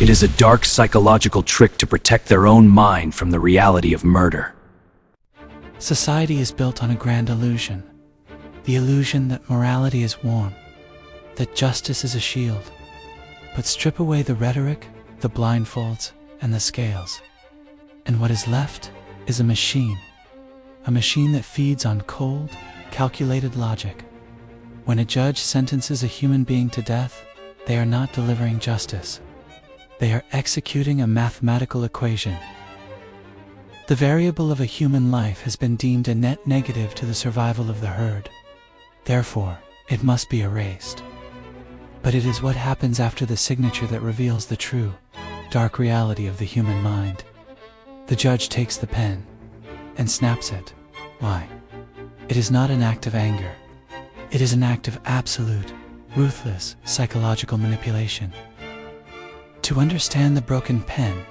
It is a dark psychological trick to protect their own mind from the reality of murder. Society is built on a grand illusion. The illusion that morality is warm, that justice is a shield. But strip away the rhetoric, the blindfolds, and the scales, and what is left is a machine that feeds on cold, calculated logic. When a judge sentences a human being to death, they are not delivering justice. They are executing a mathematical equation. The variable of a human life has been deemed a net negative to the survival of the herd. Therefore, it must be erased. But it is what happens after the signature that reveals the true, dark reality of the human mind. The judge takes the pen and snaps it. Why? It is not an act of anger. It is an act of absolute, ruthless psychological manipulation. To understand the broken pen,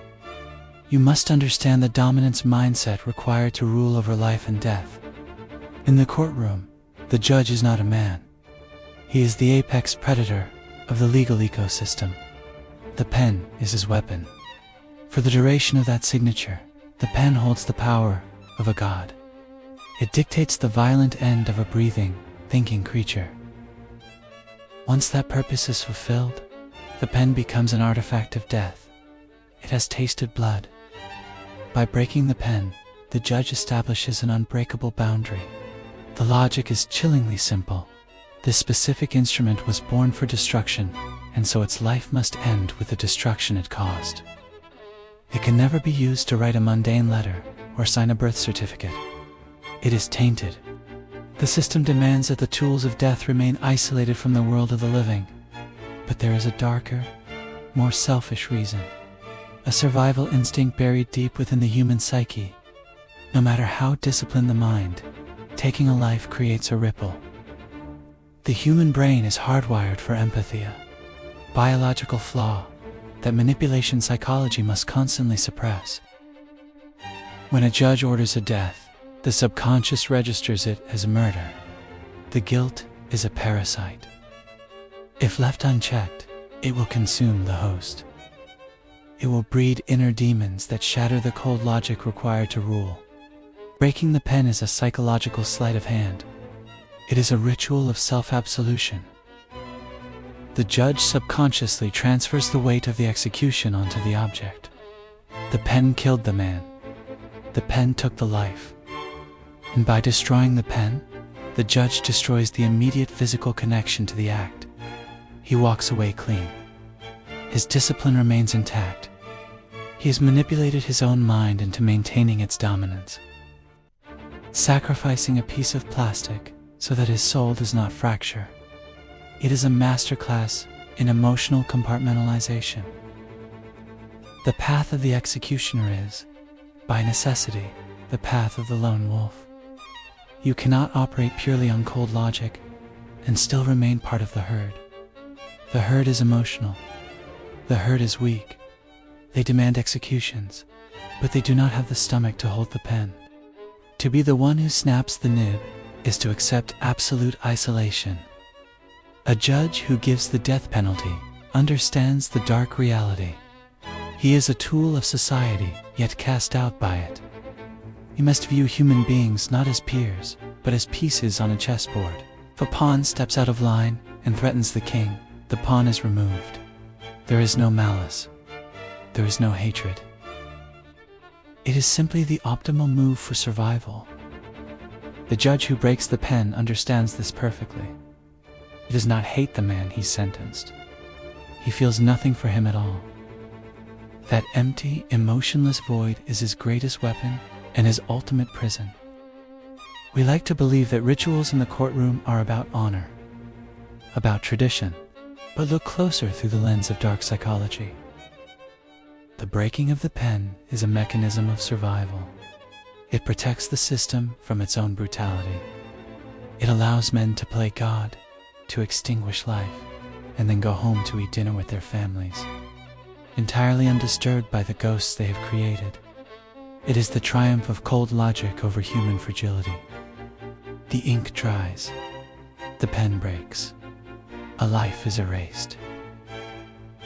you must understand the dominance mindset required to rule over life and death. In the courtroom, the judge is not a man. He is the apex predator of the legal ecosystem. The pen is his weapon. For the duration of that signature, the pen holds the power of a god. It dictates the violent end of a breathing, thinking creature. Once that purpose is fulfilled, the pen becomes an artifact of death. It has tasted blood. By breaking the pen, the judge establishes an unbreakable boundary. The logic is chillingly simple. This specific instrument was born for destruction, and so its life must end with the destruction it caused. It can never be used to write a mundane letter or sign a birth certificate. It is tainted. The system demands that the tools of death remain isolated from the world of the living. But there is a darker, more selfish reason. A survival instinct buried deep within the human psyche. No matter how disciplined the mind, taking a life creates a ripple. The human brain is hardwired for empathy, a biological flaw that manipulation psychology must constantly suppress. When a judge orders a death, the subconscious registers it as a murder. The guilt is a parasite. If left unchecked, it will consume the host. It will breed inner demons that shatter the cold logic required to rule. Breaking the pen is a psychological sleight of hand. It is a ritual of self-absolution. The judge subconsciously transfers the weight of the execution onto the object. The pen killed the man. The pen took the life. And by destroying the pen, the judge destroys the immediate physical connection to the act. He walks away clean. His discipline remains intact. He has manipulated his own mind into maintaining its dominance, sacrificing a piece of plastic so that his soul does not fracture. It is a masterclass in emotional compartmentalization. The path of the executioner is, by necessity, the path of the lone wolf. You cannot operate purely on cold logic and still remain part of the herd. The herd is emotional. The herd is weak. They demand executions, but they do not have the stomach to hold the pen. To be the one who snaps the nib is to accept absolute isolation. A judge who gives the death penalty understands the dark reality. He is a tool of society, yet cast out by it. He must view human beings not as peers, but as pieces on a chessboard. If a pawn steps out of line and threatens the king, the pawn is removed. There is no malice. There is no hatred. It is simply the optimal move for survival. The judge who breaks the pen understands this perfectly. He does not hate the man he sentenced. He feels nothing for him at all. That empty, emotionless void is his greatest weapon and his ultimate prison. We like to believe that rituals in the courtroom are about honor, about tradition, but look closer through the lens of dark psychology. The breaking of the pen is a mechanism of survival. It protects the system from its own brutality. It allows men to play God, to extinguish life, and then go home to eat dinner with their families, entirely undisturbed by the ghosts they have created. It is the triumph of cold logic over human fragility. The ink dries. The pen breaks. A life is erased.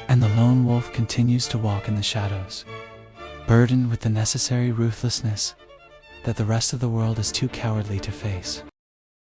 and the lone wolf continues to walk in the shadows, burdened with the necessary ruthlessness that the rest of the world is too cowardly to face.